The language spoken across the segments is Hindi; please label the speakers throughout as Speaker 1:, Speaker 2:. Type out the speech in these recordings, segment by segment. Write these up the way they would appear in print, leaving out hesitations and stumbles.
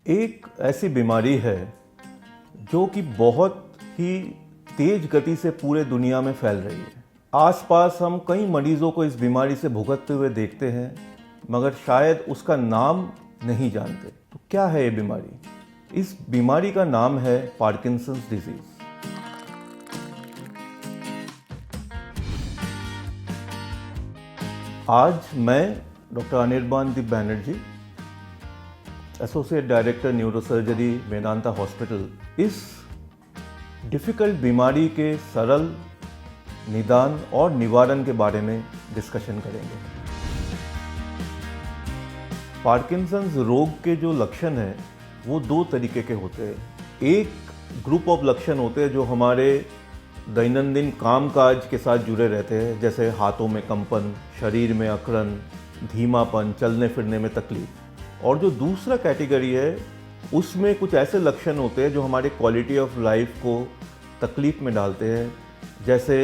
Speaker 1: एक ऐसी बीमारी है जो कि बहुत ही तेज गति से पूरे दुनिया में फैल रही है। आसपास हम कई मरीजों को इस बीमारी से भुगतते हुए देखते हैं, मगर शायद उसका नाम नहीं जानते। तो क्या है ये बीमारी? इस बीमारी का नाम है पार्किंसंस डिजीज। आज मैं doctor Anirban Deep Banerjee, associate director neurosurgery Vedanta hospital, इस डिफ़िकल्ट बीमारी के सरल निदान और निवारण के बारे में डिस्कशन करेंगे। पार्किंसंस रोग के जो लक्षण हैं वो दो तरीके के होते हैं। एक ग्रुप ऑफ लक्षण होते हैं जो हमारे दैनंदिन कामकाज के साथ जुड़े रहते हैं, जैसे हाथों में कंपन, शरीर में अकड़न, धीमापन, चलने फिरने में तकलीफ। और जो दूसरा कैटेगरी है उसमें कुछ ऐसे लक्षण होते हैं जो हमारे क्वालिटी ऑफ लाइफ को तकलीफ में डालते हैं, जैसे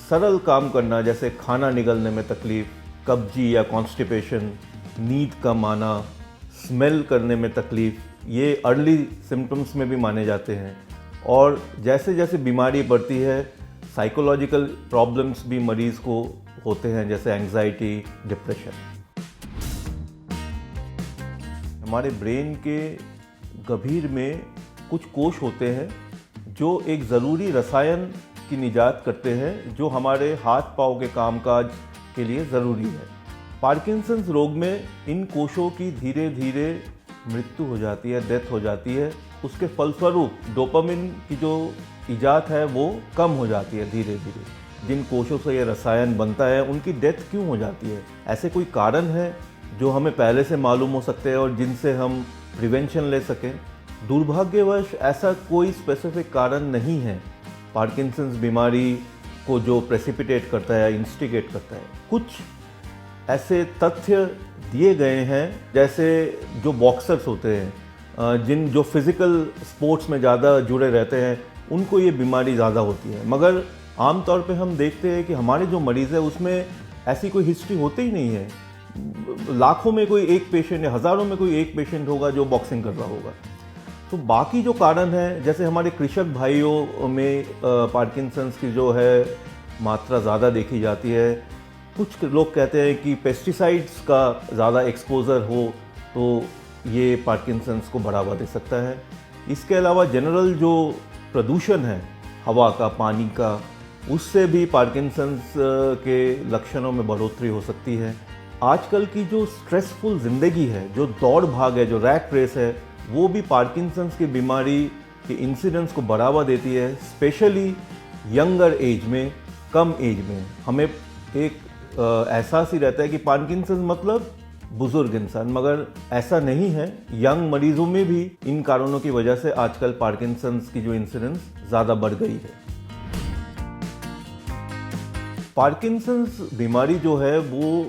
Speaker 1: सरल काम करना, जैसे खाना निगलने में तकलीफ, कब्जी या कॉन्स्टिपेशन, नींद कम आना, स्मेल करने में तकलीफ, ये अर्ली सिम्टम्स में भी माने जाते हैं। और जैसे जैसे बीमारी बढ़ती है साइकोलॉजिकल प्रॉब्लम्स भी मरीज़ को होते हैं, जैसे एंग्जाइटी, डिप्रेशन। हमारे ब्रेन के गभीर में कुछ कोश होते हैं जो एक ज़रूरी रसायन की निजात करते हैं जो हमारे हाथ पाँव के कामकाज के लिए ज़रूरी है। पार्किंसंस रोग में इन कोशों की धीरे धीरे मृत्यु हो जाती है, डेथ हो जाती है। उसके फलस्वरूप डोपामिन की जो इजाद है वो कम हो जाती है धीरे धीरे। जिन कोशों से ये रसायन बनता है उनकी डेथ क्यों हो जाती है? ऐसे कोई कारण है जो हमें पहले से मालूम हो सकते हैं और जिनसे हम प्रिवेंशन ले सकें? दुर्भाग्यवश ऐसा कोई स्पेसिफिक कारण नहीं है पार्किंसंस बीमारी को जो प्रेसिपिटेट करता है, इंस्टिगेट करता है। कुछ ऐसे तथ्य दिए गए हैं, जैसे जो बॉक्सर्स होते हैं, जो फिज़िकल स्पोर्ट्स में ज़्यादा जुड़े रहते हैं, उनको ये बीमारी ज़्यादा होती है। मगर आमतौर पे हम देखते हैं कि हमारे जो मरीज़ है उसमें ऐसी कोई हिस्ट्री होती ही नहीं है। लाखों में कोई एक पेशेंट या हज़ारों में कोई एक पेशेंट होगा जो बॉक्सिंग कर रहा होगा। तो बाकी जो कारण है, जैसे हमारे कृषक भाइयों में पार्किंसंस की जो है मात्रा ज़्यादा देखी जाती है। कुछ लोग कहते हैं कि पेस्टिसाइड्स का ज़्यादा एक्सपोज़र हो तो ये पार्किंसंस को बढ़ावा दे सकता है। इसके अलावा जनरल जो प्रदूषण है हवा का, पानी का, उससे भी पार्किंसंस के लक्षणों में बढ़ोतरी हो सकती है। आजकल की जो स्ट्रेसफुल ज़िंदगी है, जो दौड़ भाग है, जो रैट रेस है, वो भी पार्किंसंस की बीमारी के इंसिडेंस को बढ़ावा देती है, स्पेशली यंगर एज में, कम एज में। हमें एक एहसास ही रहता है कि पार्किंसंस मतलब बुजुर्ग इंसान, मगर ऐसा नहीं है। यंग मरीजों में भी इन कारणों की वजह से आजकल पार्किंसंस की जो इंसिडेंस ज़्यादा बढ़ गई है। पार्किंसंस बीमारी जो है वो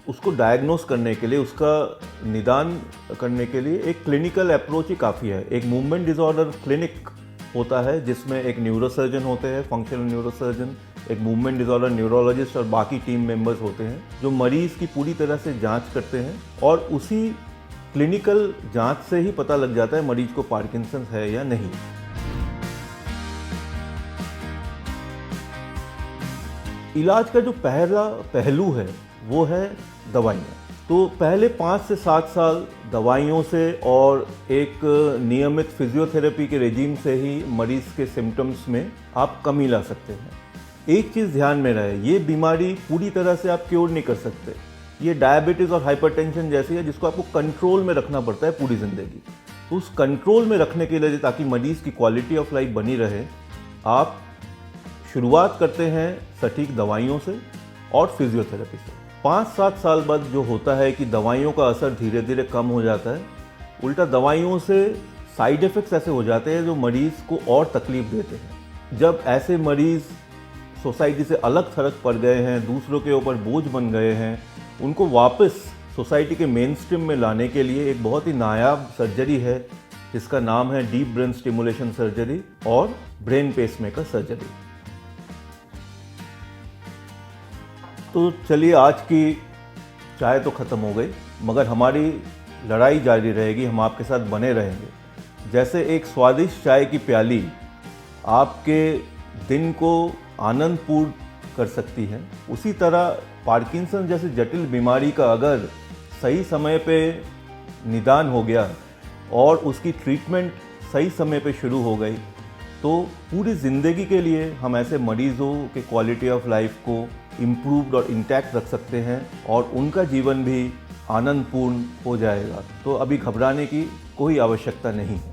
Speaker 1: उसको डायग्नोस करने के लिए, उसका निदान करने के लिए एक क्लिनिकल अप्रोच ही काफ़ी है। एक मूवमेंट डिसऑर्डर क्लिनिक होता है जिसमें एक न्यूरोसर्जन होते हैं, फंक्शनल न्यूरोसर्जन, एक मूवमेंट डिसऑर्डर न्यूरोलॉजिस्ट और बाकी टीम मेंबर्स होते हैं जो मरीज़ की पूरी तरह से जांच करते हैं। और उसी क्लिनिकल जांच से ही पता लग जाता है मरीज को पार्किंसंस है या नहीं। इलाज का जो पहला पहलू है वो है दवाइयाँ। तो पहले 5 से 7 साल दवाइयों से और एक नियमित फिजियोथेरेपी के रेजिम से ही मरीज़ के सिम्टम्स में आप कमी ला सकते हैं। एक चीज़ ध्यान में रहे, ये बीमारी पूरी तरह से आप क्योर नहीं कर सकते। ये डायबिटीज़ और हाइपरटेंशन जैसी है जिसको आपको कंट्रोल में रखना पड़ता है पूरी ज़िंदगी। तो उस कंट्रोल में रखने के लिए, ताकि मरीज़ की क्वालिटी ऑफ लाइफ बनी रहे, आप शुरुआत करते हैं सटीक दवाइयों से और फिजियोथेरेपी से। 5-7 साल बाद जो होता है कि दवाइयों का असर धीरे धीरे कम हो जाता है। उल्टा दवाइयों से साइड इफ़ेक्ट्स ऐसे हो जाते हैं जो मरीज़ को और तकलीफ देते हैं। जब ऐसे मरीज़ सोसाइटी से अलग थलग पड़ गए हैं, दूसरों के ऊपर बोझ बन गए हैं, उनको वापस सोसाइटी के मेन स्ट्रीम में लाने के लिए एक बहुत ही नायाब सर्जरी है जिसका नाम है डीप ब्रेन स्टिमुलेशन सर्जरी और ब्रेन पेसमेकर सर्जरी। तो चलिए, आज की चाय तो ख़त्म हो गई, मगर हमारी लड़ाई जारी रहेगी, हम आपके साथ बने रहेंगे। जैसे एक स्वादिष्ट चाय की प्याली आपके दिन को आनंदपूर्ण कर सकती है, उसी तरह पार्किंसन जैसी जटिल बीमारी का अगर सही समय पे निदान हो गया और उसकी ट्रीटमेंट सही समय पे शुरू हो गई तो पूरी ज़िंदगी के लिए हम ऐसे मरीज़ों के क्वालिटी ऑफ लाइफ को इम्प्रूव्ड और इंटैक्ट रख सकते हैं और उनका जीवन भी आनंदपूर्ण हो जाएगा। तो अभी घबराने की कोई आवश्यकता नहीं है।